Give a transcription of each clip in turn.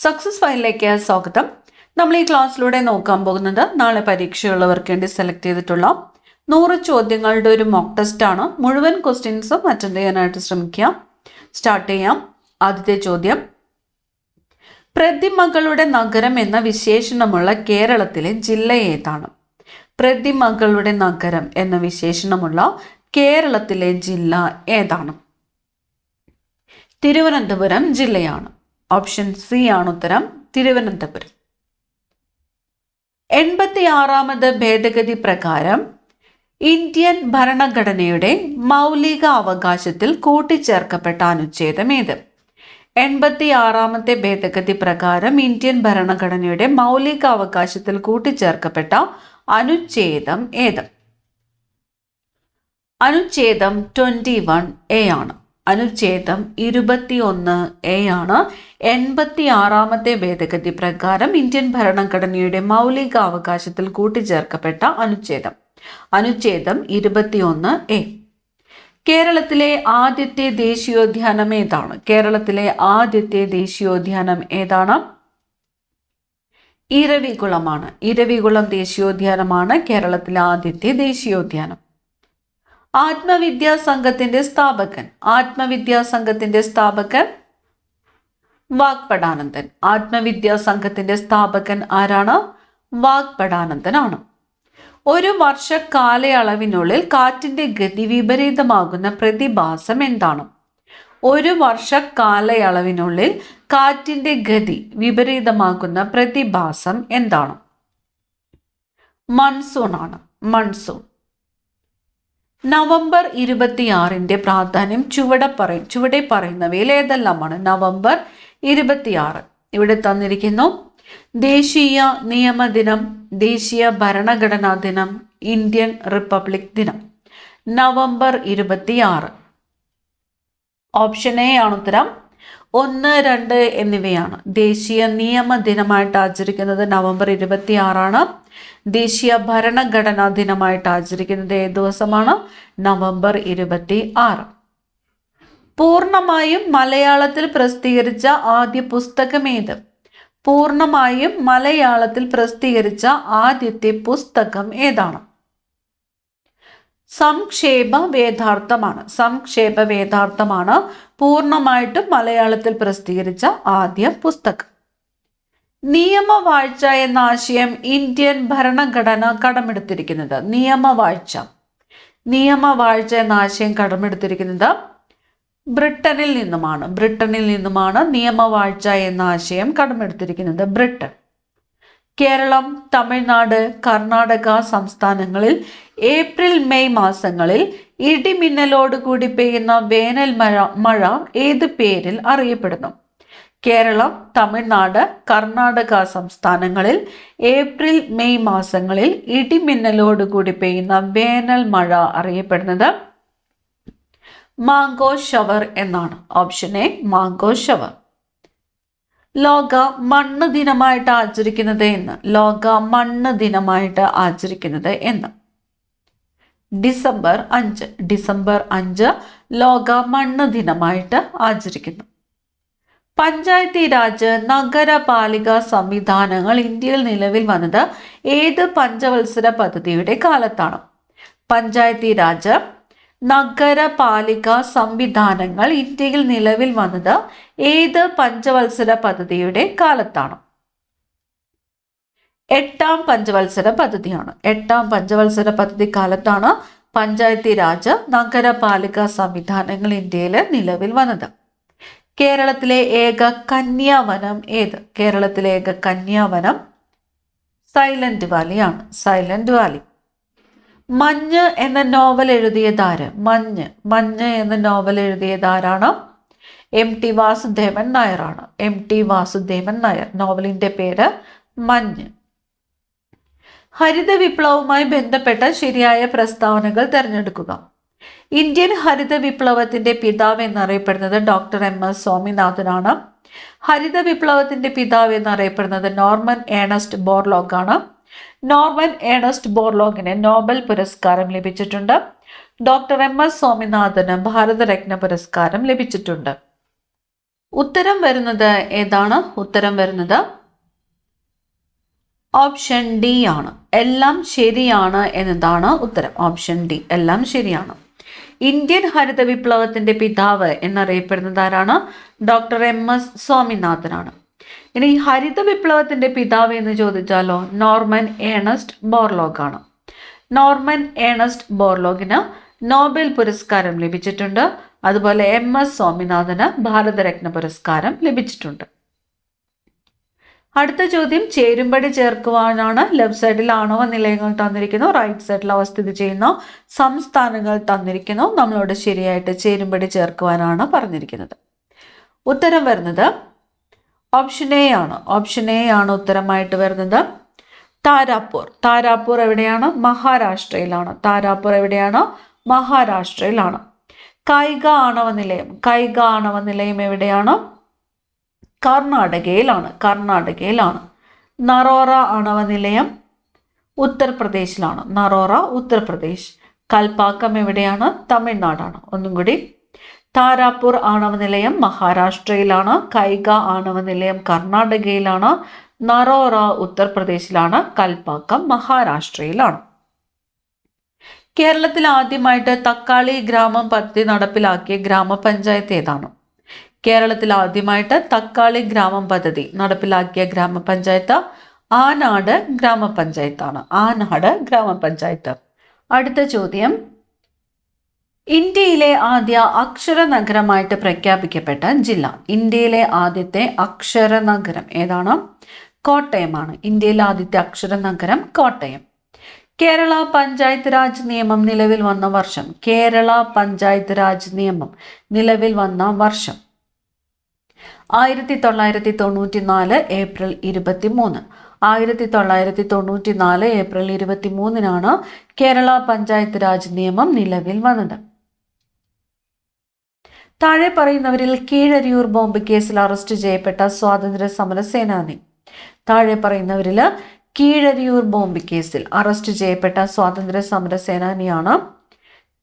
Success ഫൈലിലേക്ക് സ്വാഗതം. നമ്മൾ ഈ ക്ലാസ്സിലൂടെ നോക്കാൻ പോകുന്നത് നാളെ പരീക്ഷയുള്ളവർക്ക് വേണ്ടി സെലക്ട് ചെയ്തിട്ടുള്ള 100 ചോദ്യങ്ങളുടെ ഒരു മോക്ക് ടെസ്റ്റ് ആണ്. മുഴുവൻ ക്വസ്റ്റ്യൻസും അറ്റൻഡ് ചെയ്യാനായിട്ട് ശ്രമിക്കുക. സ്റ്റാർട്ട് ചെയ്യാം. ആദ്യത്തെ ചോദ്യം, പ്രതിമകളുടെ നഗരം എന്ന വിശേഷണമുള്ള കേരളത്തിലെ ജില്ല ഏതാണ്? പ്രതിമകളുടെ നഗരം എന്ന വിശേഷണമുള്ള കേരളത്തിലെ ജില്ല ഏതാണ്? തിരുവനന്തപുരം ജില്ലയാണ്. ഓപ്ഷൻ സി ആണ് ഉത്തരം, തിരുവനന്തപുരം. 86ാമത് ഭേദഗതി പ്രകാരം ഇന്ത്യൻ ഭരണഘടനയുടെ മൗലിക അവകാശത്തിൽ കൂട്ടിച്ചേർക്കപ്പെട്ട അനുച്ഛേദം ഏത്? 86ാമത്തെ ഭേദഗതി പ്രകാരം ഇന്ത്യൻ ഭരണഘടനയുടെ മൗലിക അവകാശത്തിൽ കൂട്ടിച്ചേർക്കപ്പെട്ട അനുച്ഛേദം ഏത്? അനുച്ഛേദം 21A ആണ്. അനുച്ഛേദം 21A ആണ്. 86ാമത്തെ ഭേദഗതി പ്രകാരം ഇന്ത്യൻ ഭരണഘടനയുടെ മൗലിക അവകാശത്തിൽ കൂട്ടിച്ചേർക്കപ്പെട്ട അനുച്ഛേദം 21A. കേരളത്തിലെ ആദ്യത്തെ ദേശീയോദ്യാനം ഏതാണ്? കേരളത്തിലെ ആദ്യത്തെ ദേശീയോദ്യാനം ഏതാണ്? ഇരവികുളമാണ്. ഇരവികുളം ദേശീയോദ്യാനമാണ് കേരളത്തിലെ ആദ്യത്തെ ദേശീയോദ്യാനം. ആത്മവിദ്യാസംഘത്തിന്റെ സ്ഥാപകൻ വാഗ്ഭടാനന്ദൻ. ആത്മവിദ്യാസംഘത്തിന്റെ സ്ഥാപകൻ ആരാണ്? വാഗ്ഭടാനന്ദനാണ്. ഒരു വർഷ കാലയളവിനുള്ളിൽ കാറ്റിന്റെ ഗതി വിപരീതമാകുന്ന പ്രതിഭാസം എന്താണ്? ഒരു വർഷ കാലയളവിനുള്ളിൽ കാറ്റിന്റെ ഗതി വിപരീതമാകുന്ന പ്രതിഭാസം എന്താണ്? മൺസൂൺ ആണ്. മൺസൂൺ. നവംബർ 26ന്റെ പ്രാധാന്യം ചുവടെ പറയുന്നവയിൽ ഏതെല്ലാമാണ്? നവംബർ 26 ഇവിടെ തന്നിരിക്കുന്നു. ദേശീയ നിയമദിനം, ദേശീയ ഭരണഘടനാ ദിനം, ഇന്ത്യൻ റിപ്പബ്ലിക് ദിനം. നവംബർ 26. ഓപ്ഷൻ എ ആണ് ഉത്തരം. 1, 2 എന്നിവയാണ്. ദേശീയ നിയമദിനമായിട്ട് ആചരിക്കുന്നത് നവംബർ 26 ദേശീയ ഭരണഘടനാ ദിനമായിട്ട് ആചരിക്കുന്നത് ഏത് ദിവസമാണ്? നവംബർ 26. പൂർണ്ണമായും മലയാളത്തിൽ പ്രസിദ്ധീകരിച്ച ആദ്യ പുസ്തകം ഏത്? പൂർണ്ണമായും മലയാളത്തിൽ പ്രസിദ്ധീകരിച്ച ആദ്യത്തെ പുസ്തകം ഏതാണ്? സംക്ഷേപ വേദാർത്ഥമാണ് പൂർണ്ണമായിട്ടും മലയാളത്തിൽ പ്രസിദ്ധീകരിച്ച ആദ്യ പുസ്തകം. നിയമവാഴ്ച എന്ന ആശയം ഇന്ത്യൻ ഭരണഘടന കടമെടുത്തിരിക്കുന്നത്? നിയമവാഴ്ച എന്ന ആശയം കടമെടുത്തിരിക്കുന്നത് ബ്രിട്ടനിൽ നിന്നുമാണ് നിയമവാഴ്ച എന്ന ആശയം കടമെടുത്തിരിക്കുന്നത് ബ്രിട്ടൻ. കേരളം, തമിഴ്നാട്, കർണാടക സംസ്ഥാനങ്ങളിൽ ഏപ്രിൽ മെയ് മാസങ്ങളിൽ ഇടിമിന്നലോടുകൂടി പെയ്യുന്ന വേനൽ മഴ ഏത് പേരിൽ അറിയപ്പെടുന്നു? കേരളം, തമിഴ്നാട്, കർണാടക സംസ്ഥാനങ്ങളിൽ ഏപ്രിൽ മെയ് മാസങ്ങളിൽ ഇടിമിന്നലോടുകൂടി പെയ്യുന്ന വേനൽ മഴ അറിയപ്പെടുന്നത് മാംഗോ ഷവർ എന്നാണ്. Option A, mango shower. ലോക മണ്ണ് ദിനമായിട്ട് ആചരിക്കുന്നത് എന്ന്? ഡിസംബർ 5 ലോക മണ്ണ് ദിനമായിട്ട് ആചരിക്കുന്നു. പഞ്ചായത്തി രാജ്, നഗരപാലിക സംവിധാനങ്ങൾ ഇന്ത്യയിൽ നിലവിൽ വന്നത് ഏത് പഞ്ചവത്സര പദ്ധതിയുടെ കാലത്താണ്? പഞ്ചായത്തി രാജ്, നഗരപാലിക സംവിധാനങ്ങൾ ഇന്ത്യയിൽ നിലവിൽ വന്നത് ഏത് പഞ്ചവത്സര പദ്ധതിയുടെ കാലത്താണ്? 8ാം പഞ്ചവത്സര പദ്ധതിയാണ്. 8ാം പഞ്ചവത്സര പദ്ധതി കാലത്താണ് പഞ്ചായത്തി രാജ്, നഗരപാലിക സംവിധാനങ്ങൾ ഇന്ത്യയിൽ നിലവിൽ വന്നത്. കേരളത്തിലെ ഏക കന്യാവനം ഏത്? കേരളത്തിലെ ഏക കന്യാവനം സൈലന്റ് വാലിയാണ്. Silent Valley. മഞ്ഞ് എന്ന നോവൽ എഴുതിയതാര്? മഞ്ഞ് എന്ന നോവൽ എഴുതിയതാരാണ്? M.T. വാസുദേവൻ നായരാണ്. M.T. വാസുദേവൻ നായർ. നോവലിന്റെ പേര് മഞ്ഞ്. ഹരിത വിപ്ലവവുമായി ബന്ധപ്പെട്ട ശരിയായ പ്രസ്താവനകൾ തിരഞ്ഞെടുക്കുക. ഇന്ത്യൻ ഹരിത വിപ്ലവത്തിന്റെ പിതാവ് എന്നറിയപ്പെടുന്നത് ഡോക്ടർ M.S. സ്വാമിനാഥനാണ്. ഹരിത വിപ്ലവത്തിന്റെ പിതാവ് എന്നറിയപ്പെടുന്നത് നോർമൻ ഏണസ്റ്റ് ബോർലോഗ് ആണ്. നോർമൻ ഏണസ്റ്റ് ബോർലോഗിന് നോബൽ പുരസ്കാരം ലഭിച്ചിട്ടുണ്ട്. Doctor M.S. സ്വാമിനാഥന് ഭാരതരത്ന പുരസ്കാരം ലഭിച്ചിട്ടുണ്ട്. ഉത്തരം വരുന്നത് ഏതാണ്? ഉത്തരം വരുന്നത് ഓപ്ഷൻ ഡി ആണ്. എല്ലാം ശരിയാണ് എന്നതാണ് ഉത്തരം. ഓപ്ഷൻ ഡി, എല്ലാം ശരിയാണ്. ഇന്ത്യൻ ഹരിത വിപ്ലവത്തിന്റെ പിതാവ് എന്നറിയപ്പെടുന്നത് ആരാണ്? Doctor MS സ്വാമിനാഥനാണ്. ഇനി ഹരിത വിപ്ലവത്തിന്റെ പിതാവ് എന്ന് ചോദിച്ചാലോ നോർമൻ ഏണസ്റ്റ് ബോർലോഗ് ആണ്. നോർമൻ ഏണസ്റ്റ് ബോർലോഗിന് നോബൽ പുരസ്കാരം ലഭിച്ചിട്ടുണ്ട്. അതുപോലെ MS സ്വാമിനാഥന് ഭാരതരത്ന പുരസ്കാരം ലഭിച്ചിട്ടുണ്ട്. അടുത്ത ചോദ്യം, ചേരുംപടി ചേർക്കുവാനാണ്. ലെഫ്റ്റ് സൈഡിൽ ആണവ നിലയങ്ങൾ തന്നിരിക്കുന്നു, റൈറ്റ് സൈഡിൽ അവ സ്ഥിതി ചെയ്യുന്ന സംസ്ഥാനങ്ങൾ തന്നിരിക്കുന്നു. നമ്മളോട് ശരിയായിട്ട് ചേരുംപടി ചേർക്കുവാനാണ് പറഞ്ഞിരിക്കുന്നത്. ഉത്തരം വരുന്നത് ഓപ്ഷൻ എ ആണ്. ഓപ്ഷൻ എ ആണ് ഉത്തരമായിട്ട് വരുന്നത്. താരാപൂർ. താരാപൂർ എവിടെയാണ്? മഹാരാഷ്ട്രയിലാണ്. താരാപൂർ എവിടെയാണ്? മഹാരാഷ്ട്രയിലാണ്. കൈഗ ആണവ നിലയം. കൈഗ ആണവ നിലയം എവിടെയാണ്? കർണാടകയിലാണ്. കർണാടകയിലാണ്. നറോറ ആണവ നിലയം ഉത്തർപ്രദേശിലാണ്. നറോറ ഉത്തർപ്രദേശ്. കൽപ്പാക്കം എവിടെയാണ്? തമിഴ്നാടാണ്. ഒന്നും കൂടി, താരാപൂർ ആണവ നിലയം മഹാരാഷ്ട്രയിലാണ്. കൈഗ ആണവ നിലയം കർണാടകയിലാണ്. നറോറ ഉത്തർപ്രദേശിലാണ്. കൽപ്പാക്കം മഹാരാഷ്ട്രയിലാണ്. കേരളത്തിൽ ആദ്യമായിട്ട് തക്കാളി ഗ്രാമം പദ്ധതി നടപ്പിലാക്കിയ ഗ്രാമപഞ്ചായത്ത് ഏതാണ്? കേരളത്തിൽ ആദ്യമായിട്ട് തക്കാളി ഗ്രാമം പദ്ധതി നടപ്പിലാക്കിയ ഗ്രാമപഞ്ചായത്ത് ആനാട് ഗ്രാമപഞ്ചായത്താണ്. ആനാട് ഗ്രാമപഞ്ചായത്ത്. അടുത്ത ചോദ്യം, ഇന്ത്യയിലെ ആദ്യ അക്ഷര നഗരമായിട്ട് പ്രഖ്യാപിക്കപ്പെട്ട ജില്ല. ഇന്ത്യയിലെ ആദ്യത്തെ അക്ഷര നഗരം ഏതാണ്? കോട്ടയമാണ്. ഇന്ത്യയിലെ ആദ്യത്തെ അക്ഷര നഗരം കോട്ടയം. കേരള പഞ്ചായത്ത് രാജ് നിയമം നിലവിൽ വന്ന വർഷം. കേരള പഞ്ചായത്ത് രാജ് നിയമം നിലവിൽ വന്ന വർഷം 1994 ഏപ്രിൽ 23. 1994 ഏപ്രിൽ 23 കേരള പഞ്ചായത്ത് രാജ് നിയമം നിലവിൽ വന്നത്. താഴെ പറയുന്നവരിൽ കീഴരിയൂർ ബോംബ് കേസിൽ അറസ്റ്റ് ചെയ്യപ്പെട്ട സ്വാതന്ത്ര്യ സമര സേനാനി. താഴെ പറയുന്നവരിൽ കീഴരിയൂർ ബോംബ് കേസിൽ അറസ്റ്റ് ചെയ്യപ്പെട്ട സ്വാതന്ത്ര്യ സമര സേനാനിയാണ്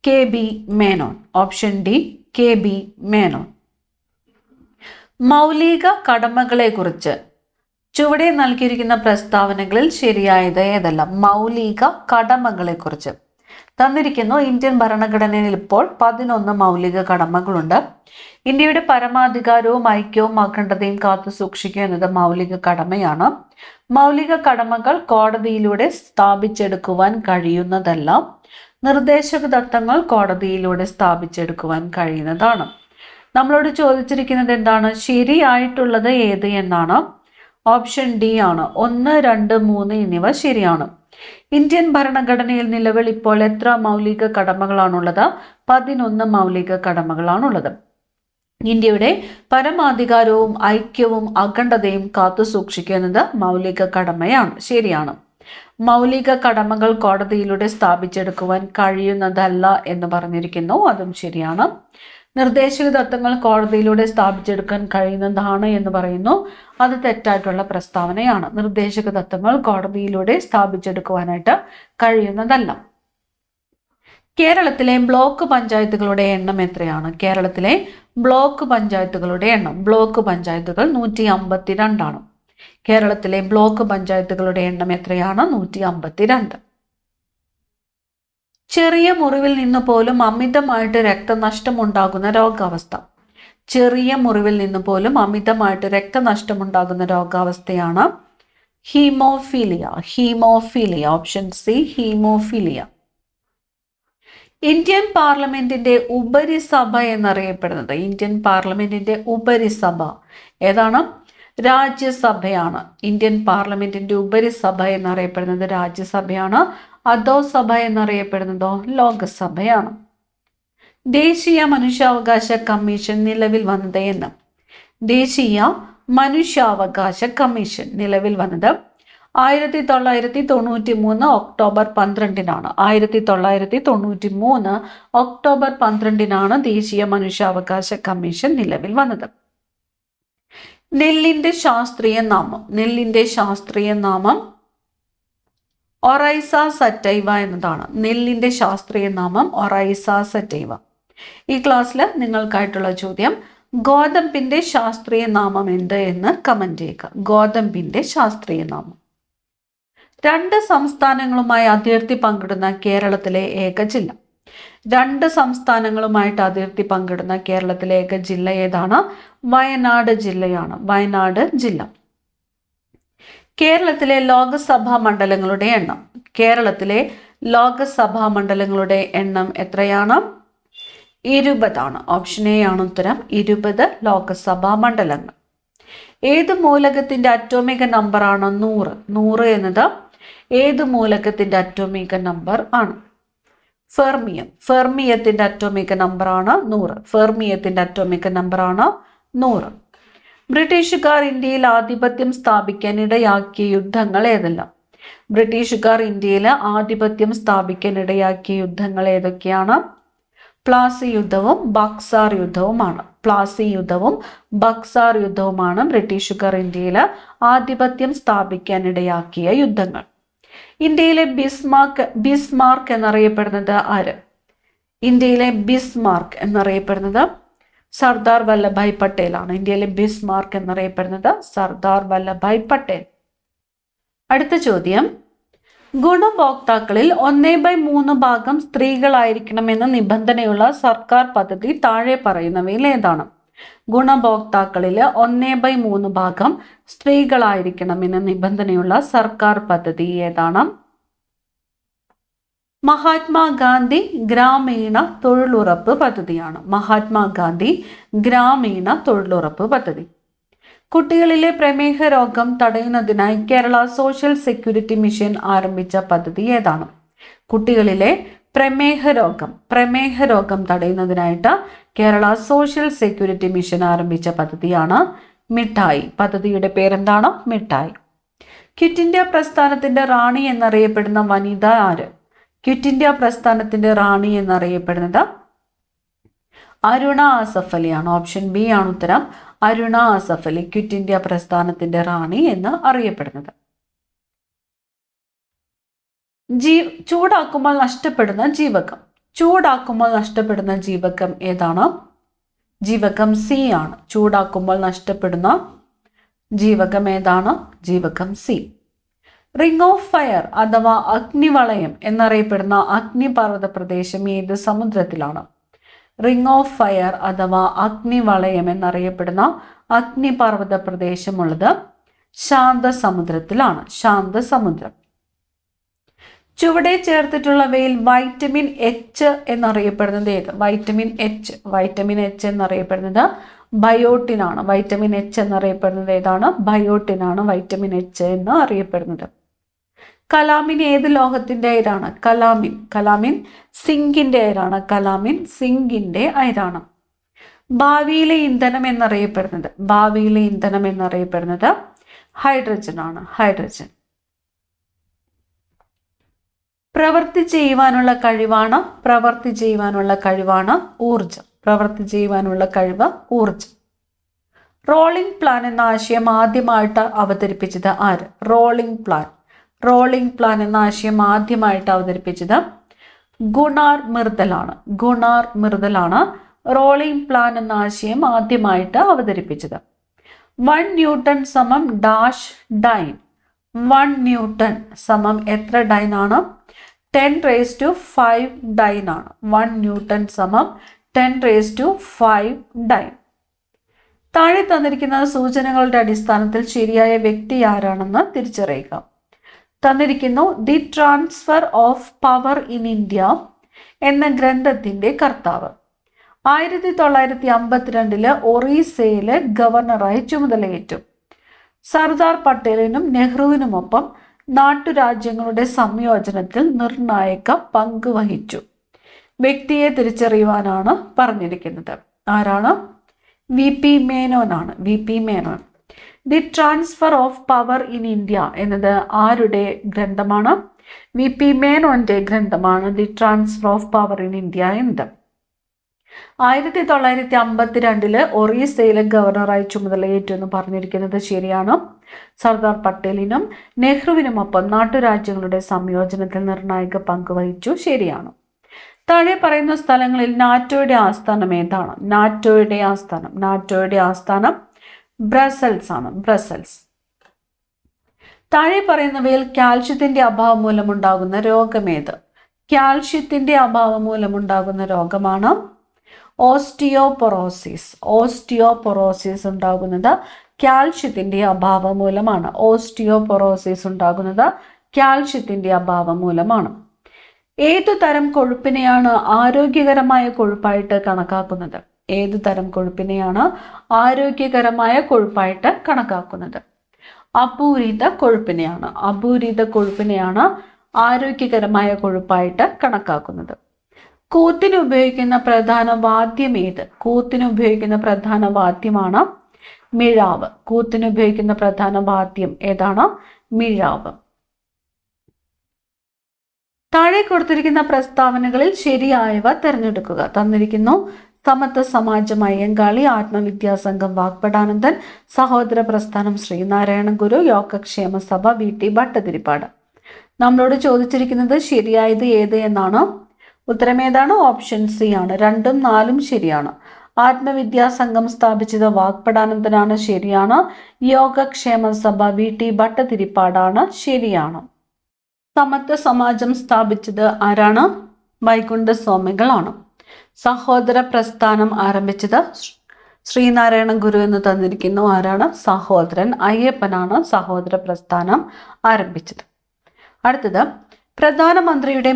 KB Menon. Option D, KB Menon. മൗലിക കടമകളെക്കുറിച്ച് ചുവടെ നൽകിയിരിക്കുന്ന പ്രസ്താവനകളിൽ ശരിയായത് ഏതെല്ലാം? മൗലിക കടമകളെക്കുറിച്ച് തന്നിരിക്കുന്നു. ഇന്ത്യൻ ഭരണഘടനയിൽ ഇപ്പോൾ 11 മൗലിക കടമകളുണ്ട്. ഇന്ത്യയുടെ പരമാധികാരവും ഐക്യവും അഖണ്ഡതയും കാത്തു സൂക്ഷിക്കുക എന്നത് മൗലിക കടമയാണ്. മൗലിക കടമകൾ കോടതിയിലൂടെ സ്ഥാപിച്ചെടുക്കുവാൻ കഴിയുന്നതല്ല. നിർദ്ദേശക തത്വങ്ങൾ കോടതിയിലൂടെ സ്ഥാപിച്ചെടുക്കുവാൻ കഴിയുന്നതാണ്. നമ്മളോട് ചോദിച്ചിരിക്കുന്നത് എന്താണ്? ശരിയായിട്ടുള്ളത് ഏത് എന്നാണ്. ഓപ്ഷൻ ഡി ആണ്. 1, 2, 3 എന്നിവ ശരിയാണ്. ഇന്ത്യൻ ഭരണഘടനയിൽ നിലവിൽ ഇപ്പോൾ എത്ര മൗലിക കടമകളാണുള്ളത്? 11 മൗലിക കടമകളാണുള്ളത്. ഇന്ത്യയുടെ പരമാധികാരവും ഐക്യവും അഖണ്ഡതയും കാത്തു സൂക്ഷിക്കുക എന്നത് മൗലിക കടമയാണ്. ശരിയാണ്. മൗലിക കടമകൾ കോടതിയിലൂടെ സ്ഥാപിച്ചെടുക്കുവാൻ കഴിയുന്നതല്ല എന്ന് പറഞ്ഞിരിക്കുന്നു. അതും ശരിയാണ്. നിർദ്ദേശക തത്വങ്ങൾ കോടതിയിലൂടെ സ്ഥാപിച്ചെടുക്കാൻ കഴിയുന്നതാണ് എന്ന് പറയുന്നു. അത് തെറ്റായിട്ടുള്ള പ്രസ്താവനയാണ്. നിർദ്ദേശക തത്വങ്ങൾ കോടതിയിലൂടെ സ്ഥാപിച്ചെടുക്കുവാനായിട്ട് കഴിയുന്നതല്ല. കേരളത്തിലെ ബ്ലോക്ക് പഞ്ചായത്തുകളുടെ എണ്ണം എത്രയാണ്? കേരളത്തിലെ ബ്ലോക്ക് പഞ്ചായത്തുകളുടെ എണ്ണം. ബ്ലോക്ക് പഞ്ചായത്തുകൾ 152 ആണ്. കേരളത്തിലെ ബ്ലോക്ക് പഞ്ചായത്തുകളുടെ എണ്ണം എത്രയാണ്? 152. ചെറിയ മുറിവിൽ നിന്ന് പോലും അമിതമായിട്ട് രക്തനഷ്ടമുണ്ടാകുന്ന രോഗാവസ്ഥ. ചെറിയ മുറിവിൽ നിന്ന് പോലും അമിതമായിട്ട് രക്തനഷ്ടമുണ്ടാകുന്ന രോഗാവസ്ഥയാണ് haemophilia. Haemophilia. Option C, haemophilia. Indian പാർലമെന്റിന്റെ ഉപരിസഭ എന്നറിയപ്പെടുന്നത്. ഇന്ത്യൻ പാർലമെന്റിന്റെ ഉപരിസഭ ഏതാണ്? രാജ്യസഭയാണ്. ഇന്ത്യൻ പാർലമെന്റിന്റെ ഉപരിസഭ എന്നറിയപ്പെടുന്നത് രാജ്യസഭയാണ്. അധോസഭ എന്നറിയപ്പെടുന്നതോ ലോകസഭയാണ്. ദേശീയ മനുഷ്യാവകാശ കമ്മീഷൻ നിലവിൽ വന്നത് എന്ന്. ദേശീയ മനുഷ്യാവകാശ കമ്മീഷൻ നിലവിൽ വന്നത് 1993 ഒക്ടോബർ 12 1993 ഒക്ടോബർ 12 ദേശീയ മനുഷ്യാവകാശ കമ്മീഷൻ നിലവിൽ വന്നത്. നെല്ലിന്റെ ശാസ്ത്രീയ നാമം. നെല്ലിന്റെ ശാസ്ത്രീയ നാമം ഒറൈസ സറ്റൈവ എന്നതാണ്. നെല്ലിന്റെ ശാസ്ത്രീയ നാമം ഒറൈസ സറ്റൈവ. ഈ ക്ലാസ്സിൽ നിങ്ങൾക്കായിട്ടുള്ള ചോദ്യം, ഗോതമ്പിന്റെ ശാസ്ത്രീയ നാമം എന്ത് എന്ന് കമന്റ് ചെയ്യുക. ഗോതമ്പിന്റെ ശാസ്ത്രീയ നാമം. 2 സംസ്ഥാനങ്ങളുമായി അതിർത്തി പങ്കിടുന്ന കേരളത്തിലെ ഏക ജില്ല. 2 സംസ്ഥാനങ്ങളുമായിട്ട് അതിർത്തി പങ്കിടുന്ന കേരളത്തിലെ ഏക ജില്ല ഏതാണ്? വയനാട് ജില്ലയാണ്. വയനാട് ജില്ല. കേരളത്തിലെ ലോകസഭാ മണ്ഡലങ്ങളുടെ എണ്ണം. കേരളത്തിലെ ലോകസഭാ മണ്ഡലങ്ങളുടെ എണ്ണം എത്രയാണ്? 20 ആണ്. ഓപ്ഷൻ എ ആണ് ഉത്തരം. 20 ലോകസഭാ മണ്ഡലങ്ങൾ. ഏത് മൂലകത്തിന്റെ അറ്റോമിക നമ്പർ ആണ് 100? 100 എന്നത് ഏത് മൂലകത്തിന്റെ അറ്റോമിക നമ്പർ ആണ്? ഫെർമിയം. ഫെർമിയത്തിന്റെ അറ്റോമിക നമ്പർ ആണ് 100. ഫെർമിയത്തിന്റെ അറ്റോമിക നമ്പർ ആണ് 100. ബ്രിട്ടീഷുകാർ ഇന്ത്യയിൽ ആധിപത്യം സ്ഥാപിക്കാൻ ഇടയാക്കിയ യുദ്ധങ്ങൾ ഏതെല്ലാം? ബ്രിട്ടീഷുകാർ ഇന്ത്യയിൽ ആധിപത്യം സ്ഥാപിക്കാൻ ഇടയാക്കിയ യുദ്ധങ്ങൾ ഏതൊക്കെയാണ്? പ്ലാസി യുദ്ധവും ബക്സാർ യുദ്ധവുമാണ്. പ്ലാസി യുദ്ധവും ബക്സാർ യുദ്ധവുമാണ് ബ്രിട്ടീഷുകാർ ഇന്ത്യയിൽ ആധിപത്യം സ്ഥാപിക്കാൻ ഇടയാക്കിയ യുദ്ധങ്ങൾ. ഇന്ത്യയിലെ ബിസ്മാർക്ക് എന്നറിയപ്പെടുന്നത് ആര്? ഇന്ത്യയിലെ ബിസ്മാർക്ക് എന്നറിയപ്പെടുന്നത് സർദാർ വല്ലഭായ് പട്ടേലാണ്. ഇന്ത്യയിലെ ബിസ്മാർക്ക് എന്നറിയപ്പെടുന്നത് സർദാർ വല്ലഭായ് പട്ടേൽ. അടുത്ത ചോദ്യം, ഗുണഭോക്താക്കളിൽ 1/3 ഭാഗം സ്ത്രീകളായിരിക്കണമെന്ന നിബന്ധനയുള്ള സർക്കാർ പദ്ധതി താഴെ പറയുന്നവയിൽ ഏതാണ്? ഗുണഭോക്താക്കളിൽ 1/3 ഭാഗം സ്ത്രീകളായിരിക്കണമെന്ന നിബന്ധനയുള്ള സർക്കാർ പദ്ധതി ഏതാണ്? മഹാത്മാഗാന്ധി ഗ്രാമീണ തൊഴിലുറപ്പ് പദ്ധതിയാണ്. മഹാത്മാഗാന്ധി ഗ്രാമീണ തൊഴിലുറപ്പ് പദ്ധതി. കുട്ടികളിലെ പ്രമേഹ രോഗം തടയുന്നതിനായി കേരള സോഷ്യൽ സെക്യൂരിറ്റി മിഷൻ ആരംഭിച്ച പദ്ധതി ഏതാണ്? കുട്ടികളിലെ പ്രമേഹ രോഗം തടയുന്നതിനായിട്ട് കേരള സോഷ്യൽ സെക്യൂരിറ്റി മിഷൻ ആരംഭിച്ച പദ്ധതിയാണ് മിഠായി. പദ്ധതിയുടെ പേരെന്താണ്? മിഠായി. ക്വിറ്റ് ഇന്ത്യ പ്രസ്ഥാനത്തിന്റെ റാണി എന്നറിയപ്പെടുന്ന വനിത ആര്? ക്വിറ്റ് ഇന്ത്യ പ്രസ്ഥാനത്തിന്റെ റാണി എന്നറിയപ്പെടുന്നത് അരുണ ആസഫ് അലിയാണ്. ഓപ്ഷൻ ബി ആണ് ഉത്തരം. അരുണ ആസഫ് അലി ക്വിറ്റ് ഇന്ത്യ പ്രസ്ഥാനത്തിന്റെ റാണി എന്ന് അറിയപ്പെടുന്നത്. ചൂടാക്കുമ്പോൾ നഷ്ടപ്പെടുന്ന ജീവകം. ചൂടാക്കുമ്പോൾ നഷ്ടപ്പെടുന്ന ജീവകം ഏതാണ്? ജീവകം സി ആണ്. ചൂടാക്കുമ്പോൾ നഷ്ടപ്പെടുന്ന ജീവകം ഏതാണ്? ജീവകം സി. റിംഗ് ഓഫ് ഫയർ അഥവാ അഗ്നിവളയം എന്നറിയപ്പെടുന്ന അഗ്നിപർവ്വത പ്രദേശം ഏത് സമുദ്രത്തിലാണ്? റിംഗ് ഓഫ് ഫയർ അഥവാ അഗ്നിവളയം എന്നറിയപ്പെടുന്ന അഗ്നിപർവ്വത പ്രദേശമുള്ളത് ശാന്തസമുദ്രത്തിലാണ്. ശാന്തസമുദ്രം. ചുവടെ ചേർത്തിട്ടുള്ളവയിൽ വൈറ്റമിൻ എച്ച് എന്നറിയപ്പെടുന്നത് ഏത്? വൈറ്റമിൻ എച്ച് എന്നറിയപ്പെടുന്നത് ബയോട്ടിൻ ആണ്. വൈറ്റമിൻ എച്ച് എന്നറിയപ്പെടുന്നത് ഏതാണ്? ബയോട്ടിൻ ആണ് വൈറ്റമിൻ എച്ച് എന്ന് അറിയപ്പെടുന്നത്. കലാമിൻ ഏത് ലോഹത്തിന്റെ അയിരാണ്? കലാമിൻ സിങ്കിന്റെ അയിരാണ്. കലാമിൻ സിങ്കിന്റെ അയിരാണ്. ഭാവിയിലെ ഇന്ധനം എന്നറിയപ്പെടുന്നത് ഹൈഡ്രജൻ ആണ്. ഹൈഡ്രജൻ. പ്രവൃത്തി ചെയ്യുവാനുള്ള കഴിവാണ് ഊർജം. പ്രവൃത്തി ചെയ്യുവാനുള്ള കഴിവ് ഊർജം. റോളിംഗ് പ്ലാൻ എന്ന ആശയം ആദ്യമായിട്ട് അവതരിപ്പിച്ചത് ആര്? റോളിംഗ് പ്ലാൻ എന്ന ആശയം ആദ്യമായിട്ട് അവതരിപ്പിച്ചത് ഗുണാർ മിർദലാണ്. റോളിംഗ് പ്ലാൻ എന്ന ആശയം ആദ്യമായിട്ട് അവതരിപ്പിച്ചത്. 1 ന്യൂട്ടൺ സമം ഡാഷ് ഡൈൻ. 1 ന്യൂട്ടൺ സമം എത്ര ഡൈൻ ആണ്? 10⁵ ഡൈൻ ആണ്. 1 ന്യൂട്ടൺ സമം 10⁵ ഡൈൻ. താഴെ തന്നിരിക്കുന്ന സൂചനകളുടെ അടിസ്ഥാനത്തിൽ ശരിയായ വ്യക്തി ആരാണെന്ന് തിരിച്ചറിയുക. തന്നിരിക്കുന്നു the transfer of power in India എന്ന ഗ്രന്ഥത്തിന്റെ കർത്താവ്. 1952 ഒറീസയിലെ ഗവർണറായി ചുമതലയേറ്റു. സർദാർ പട്ടേലിനും നെഹ്റുവിനുമൊപ്പം നാട്ടുരാജ്യങ്ങളുടെ സംയോജനത്തിൽ നിർണായക പങ്ക് വഹിച്ചു. വ്യക്തിയെ തിരിച്ചറിയുവാനാണ് പറഞ്ഞിരിക്കുന്നത്. ആരാണ്? VP മേനോൻ ആണ്. VP Menon. The transfer of power in India എന്നത് ആരുടെ ഗ്രന്ഥമാണ്? VP മേനോന്റെ ഗ്രന്ഥമാണ് the transfer of power in India എന്നത്. 1952 ഒറീസയിലെ ഗവർണറായി ചുമതലയേറ്റു എന്ന് പറഞ്ഞിരിക്കുന്നത് ശരിയാണ്. സർദാർ പട്ടേലിനും നെഹ്റുവിനുമൊപ്പം നാട്ടുരാജ്യങ്ങളുടെ സംയോജനത്തിൽ നിർണായക പങ്ക് വഹിച്ചു. ശരിയാണ്. താഴെ പറയുന്ന സ്ഥലങ്ങളിൽ നാറ്റോയുടെ ആസ്ഥാനം ഏതാണ്? നാറ്റോയുടെ ആസ്ഥാനം ബ്രസൽസ് ആണ്. ബ്രസൽസ്. താഴെ പറയുന്നവയിൽ കാൽഷ്യത്തിന്റെ അഭാവം മൂലമുണ്ടാകുന്ന രോഗമേത്? കാൽഷ്യത്തിന്റെ അഭാവം മൂലമുണ്ടാകുന്ന രോഗമാണ് ഓസ്റ്റിയോപൊറോസിസ് ഉണ്ടാകുന്നത് കാൽഷ്യത്തിന്റെ അഭാവം മൂലമാണ്. കാൽഷ്യത്തിന്റെ അഭാവം മൂലമാണ്. ഏതു തരം കൊഴുപ്പിനെയാണ് ആരോഗ്യകരമായ കൊഴുപ്പായിട്ട് കണക്കാക്കുന്നത്? അപൂരിത കൊഴുപ്പിനെയാണ് ആരോഗ്യകരമായ കൊഴുപ്പായിട്ട് കണക്കാക്കുന്നത്. കൂത്തിന് ഉപയോഗിക്കുന്ന പ്രധാന വാദ്യം ഏത്? വാദ്യമാണ് മിഴാവ്. ഏതാണ്? മിഴാവ്. താഴെ കൊടുത്തിരിക്കുന്ന പ്രസ്താവനകളിൽ ശരിയായവ തിരഞ്ഞെടുക്കുക. തന്നിരിക്കുന്നു: സമത്വ സമാജം അയ്യങ്കാളി, ആത്മവിദ്യാസംഘം വാഗ്ഭടാനന്ദൻ, സഹോദര പ്രസ്ഥാനം ശ്രീനാരായണ ഗുരു, യോഗക്ഷേമ സഭ VT ഭട്ടതിരിപ്പാട്. നമ്മളോട് ചോദിച്ചിരിക്കുന്നത് ശരിയായത് ഏത് എന്നാണ്. ഉത്തരം ഏതാണ്? ഓപ്ഷൻ സി ആണ്. 2ഉം 4ഉം ശരിയാണ്. ആത്മവിദ്യാസംഘം സ്ഥാപിച്ചത് വാഗ്ഭടാനന്ദനാണ്. ശരിയാണ്. യോഗക്ഷേമ സഭ VT ഭട്ടതിരിപ്പാടാണ്. ശരിയാണ്. സമത്വ സമാജം സ്ഥാപിച്ചത് ആരാണ്? വൈകുണ്ഠ സ്വാമികളാണ്. സഹോദര പ്രസ്ഥാനം ആരംഭിച്ചത് ശ്രീനാരായണ ഗുരു എന്ന് തന്നിരിക്കുന്നു. ആരാണ്? സഹോദരൻ അയ്യപ്പനാണ് സഹോദര പ്രസ്ഥാനം ആരംഭിച്ചത്. അടുത്തത്, പ്രധാനമന്ത്രിയുടെ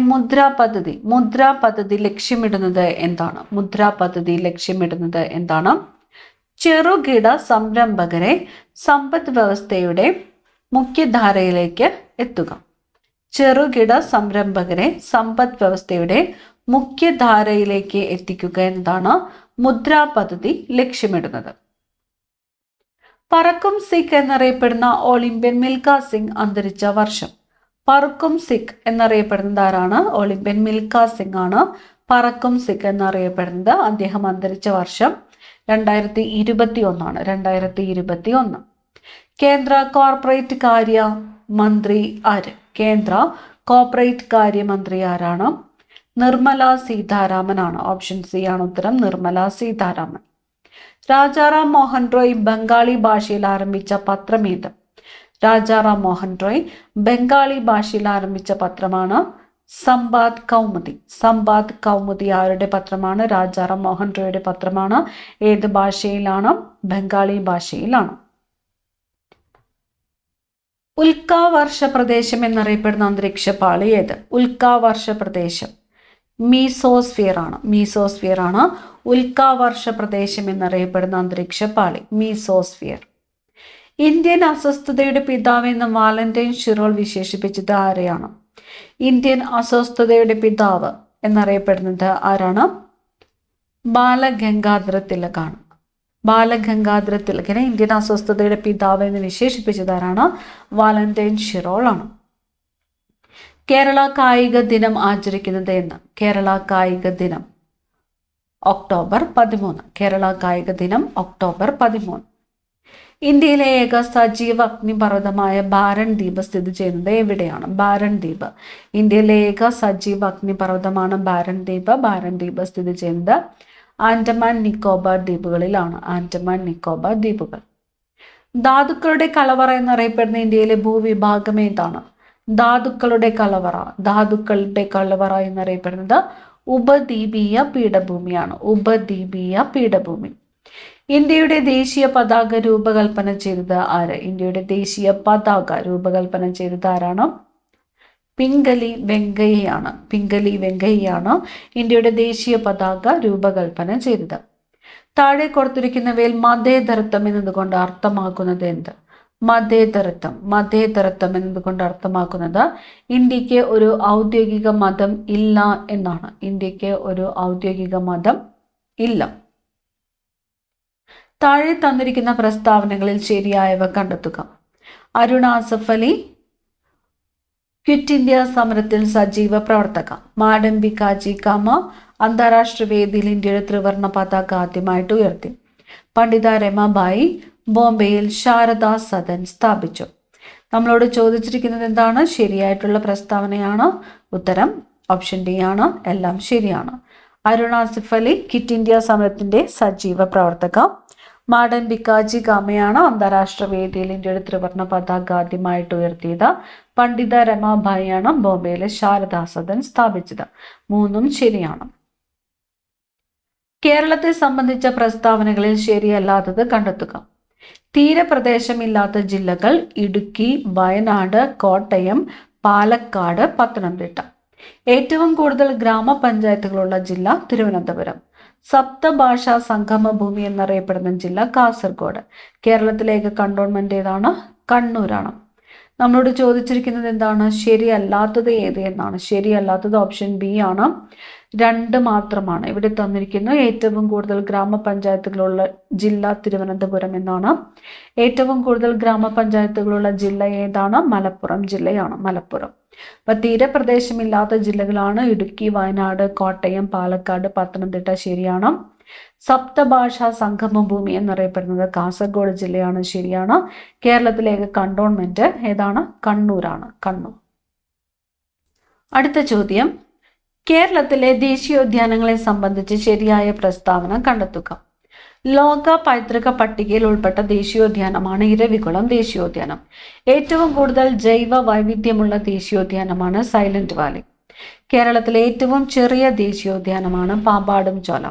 മുദ്രാ പദ്ധതി ലക്ഷ്യമിടുന്നത് എന്താണ്? ചെറുകിട സംരംഭകരെ സമ്പദ് വ്യവസ്ഥയുടെ മുഖ്യധാരയിലേക്ക് എത്തുക. എത്തിക്കുക എന്നതാണ് മുദ്രാ പദ്ധതി ലക്ഷ്യമിടുന്നത്. പറക്കും സിഖ് എന്നറിയപ്പെടുന്ന ഒളിമ്പ്യൻ മിൽഖ സിംഗ് അന്തരിച്ച വർഷം? പറക്കും സിഖ് എന്നറിയപ്പെടുന്നത് ആരാണ്? ഒളിമ്പ്യൻ മിൽഖ സിംഗ് ആണ് പറക്കും സിഖ് എന്നറിയപ്പെടുന്നത്. അദ്ദേഹം അന്തരിച്ച വർഷം 2021 ആണ്. 2021. കേന്ദ്ര കോർപ്പറേറ്റ് കാര്യമന്ത്രി ആര്? ആരാണ്? നിർമ്മല സീതാരാമനാണ്. ഓപ്ഷൻ സി ആണ് ഉത്തരം. നിർമ്മല സീതാരാമൻ. രാജാറാം മോഹൻ റോയ് ബംഗാളി ഭാഷയിൽ ആരംഭിച്ച പത്രം ഏത്? ബംഗാളി ഭാഷയിൽ ആരംഭിച്ച പത്രമാണ് സംബാദ് കൗമുദി. ആരുടെ പത്രമാണ്? രാജാറാം മോഹൻ റോയുടെ പത്രമാണ്. ഏത് ഭാഷയിലാണ്? ബംഗാളി ഭാഷയിലാണ്. ഉൽക്കാവർഷ പ്രദേശം എന്നറിയപ്പെടുന്ന അന്തരീക്ഷ പാളി ഏത്? ഉൽക്കാവർഷ പ്രദേശം മീസോസ്ഫിയർ ആണ്. ഉൽക്കാവർഷ പ്രദേശം എന്നറിയപ്പെടുന്ന അന്തരീക്ഷ പാളി മീസോസ്ഫിയർ. ഇന്ത്യൻ അസ്വസ്ഥതയുടെ പിതാവ് എന്ന് വാലന്റൈൻ ഷിറോൾ വിശേഷിപ്പിച്ചത് ആരെയാണ്? ഇന്ത്യൻ അസ്വസ്ഥതയുടെ പിതാവ് എന്നറിയപ്പെടുന്നത് ആരാണ്? ബാലഗംഗാധര തിലകാണ്. ബാലഗംഗാധര ഇന്ത്യൻ അസ്വസ്ഥതയുടെ പിതാവ് എന്ന് വിശേഷിപ്പിച്ചതാരാണ്? വാലന്റൈൻ ഷിറോൾ ആണ്. കേരള കായിക ദിനം ആചരിക്കുന്നത് എന്ന്? കേരള കായിക ദിനം ഒക്ടോബർ 13. ഇന്ത്യയിലെ ഏക സജീവ അഗ്നിപർവ്വതമായ ബാരൺ ദ്വീപ് സ്ഥിതി ചെയ്യുന്നത് എവിടെയാണ്? ഇന്ത്യയിലെ ഏക സജീവ അഗ്നിപർവ്വതമാണ് ബാരൺ ദ്വീപ് സ്ഥിതി ചെയ്യുന്നത് ആൻഡമാൻ നിക്കോബാർ ദ്വീപുകളിലാണ്. ദ്വീപുകൾ. ധാതുക്കളുടെ കലവറ എന്നറിയപ്പെടുന്ന ഇന്ത്യയിലെ ഭൂവിഭാഗം ഏതാണ്? ധാതുക്കളുടെ കലവറ എന്നറിയപ്പെടുന്നത് ഉപദ്വീപീയ പീഠഭൂമിയാണ്. ഇന്ത്യയുടെ ദേശീയ പതാക രൂപകൽപ്പന ചെയ്തത് ആര്? ഇന്ത്യയുടെ ദേശീയ പതാക രൂപകൽപ്പന ചെയ്തത് ആരാണ്? പിംഗലി വെങ്കയ്യാണ് ഇന്ത്യയുടെ ദേശീയ പതാക രൂപകൽപ്പന ചെയ്തത്. താഴെ കൊടുത്തിരിക്കുന്നവയിൽ മതേതരത്വം എന്നതുകൊണ്ട് അർത്ഥമാക്കുന്നത് എന്ത്? മതേതരത്വം എന്നതുകൊണ്ട് അർത്ഥമാക്കുന്നത് ഇന്ത്യക്ക് ഒരു ഔദ്യോഗിക മതം ഇല്ല എന്നാണ്. താഴെ തന്നിരിക്കുന്ന പ്രസ്താവനകളിൽ ശരിയായവ കണ്ടെത്തുക. അരുൺ ആസഫ് അലി ക്വിറ്റ് ഇന്ത്യ സമരത്തിൽ സജീവ പ്രവർത്തക. മാഡം ബികാജി കാമ അന്താരാഷ്ട്ര വേദിയിൽ ഇന്ത്യയുടെ ത്രിവർണ്ണ പതാക ആദ്യമായിട്ട് ഉയർത്തി. പണ്ഡിത രമാബായി ബോംബെയിൽ ശാരദാ സദൻ സ്ഥാപിച്ചു. നമ്മളോട് ചോദിച്ചിരിക്കുന്നത് എന്താണ്? ശരിയായിട്ടുള്ള പ്രസ്താവനയാണ്. ഉത്തരം ഓപ്ഷൻ ഡി ആണ്, എല്ലാം ശരിയാണ്. അരുൺ ആസിഫ് അലി ക്വിറ്റ് ഇന്ത്യ സമരത്തിന്റെ സജീവ പ്രവർത്തക. മാഡൻ ബിക്കാജി കാമയാണ് അന്താരാഷ്ട്ര വേദിയിൽ ഇന്ത്യയുടെ ത്രിവർണ്ണ പതാക ആദ്യമായിട്ട് ഉയർത്തിയത്. പണ്ഡിത രമാഭായിയാണ് ബോംബെയിലെ ശാരദാ സദൻ സ്ഥാപിച്ചത്. മൂന്നും ശരിയാണ്. കേരളത്തെ സംബന്ധിച്ച പ്രസ്താവനകളിൽ ശരിയല്ലാത്തത് കണ്ടെത്തുക. തീരപ്രദേശമില്ലാത്ത ജില്ലകൾ ഇടുക്കി, വയനാട്, കോട്ടയം, പാലക്കാട്, പത്തനംതിട്ട. ഏറ്റവും കൂടുതൽ ഗ്രാമപഞ്ചായത്തുകളുള്ള ജില്ല തിരുവനന്തപുരം. സപ്തഭാഷാ സംഗമ ഭൂമി എന്നറിയപ്പെടുന്ന ജില്ല കാസർഗോഡ്. കേരളത്തിലെ ഏക കണ്ടോൺമെന്റ് ഏതാണ്? കണ്ണൂരാണ്. നമ്മളോട് ചോദിച്ചിരിക്കുന്നത് എന്താണ്? ശരിയല്ലാത്തത് ഏത് എന്നാണ്. ശരിയല്ലാത്തത് ഓപ്ഷൻ ബി ആണ്, 2 മാത്രമാണ്. ഇവിടെ തന്നിരിക്കുന്നു ഏറ്റവും കൂടുതൽ ഗ്രാമപഞ്ചായത്തുകളുള്ള ജില്ല തിരുവനന്തപുരം എന്നാണ്. ഏറ്റവും കൂടുതൽ ഗ്രാമപഞ്ചായത്തുകളുള്ള ജില്ല ഏതാണ്? മലപ്പുറം ജില്ലയാണ്, മലപ്പുറം. അപ്പൊ തീരപ്രദേശമില്ലാത്ത ജില്ലകളാണ് ഇടുക്കി, വയനാട്, കോട്ടയം, പാലക്കാട്, പത്തനംതിട്ട. ശരിയാണ്. സപ്തഭാഷാ സംഗമ ഭൂമി എന്നറിയപ്പെടുന്നത് കാസർഗോഡ് ജില്ലയാണ്. ശരിയാണ്. കേരളത്തിലെ കണ്ടോൺമെന്റ് ഏതാണ്? കണ്ണൂരാണ്, കണ്ണൂർ. അടുത്ത ചോദ്യം, കേരളത്തിലെ ദേശീയോദ്യാനങ്ങളെ സംബന്ധിച്ച് ശരിയായ പ്രസ്താവന കണ്ടെത്തുക. ലോക പൈതൃക പട്ടികയിൽ ഉൾപ്പെട്ട ദേശീയോദ്യാനമാണ് ഇരവികുളം ദേശീയോദ്യാനം. ഏറ്റവും കൂടുതൽ ജൈവ വൈവിധ്യമുള്ള ദേശീയോദ്യാനമാണ് സൈലന്റ് വാലി. കേരളത്തിലെ ഏറ്റവും ചെറിയ ദേശീയോദ്യാനമാണ് പാമ്പാടും ചോല.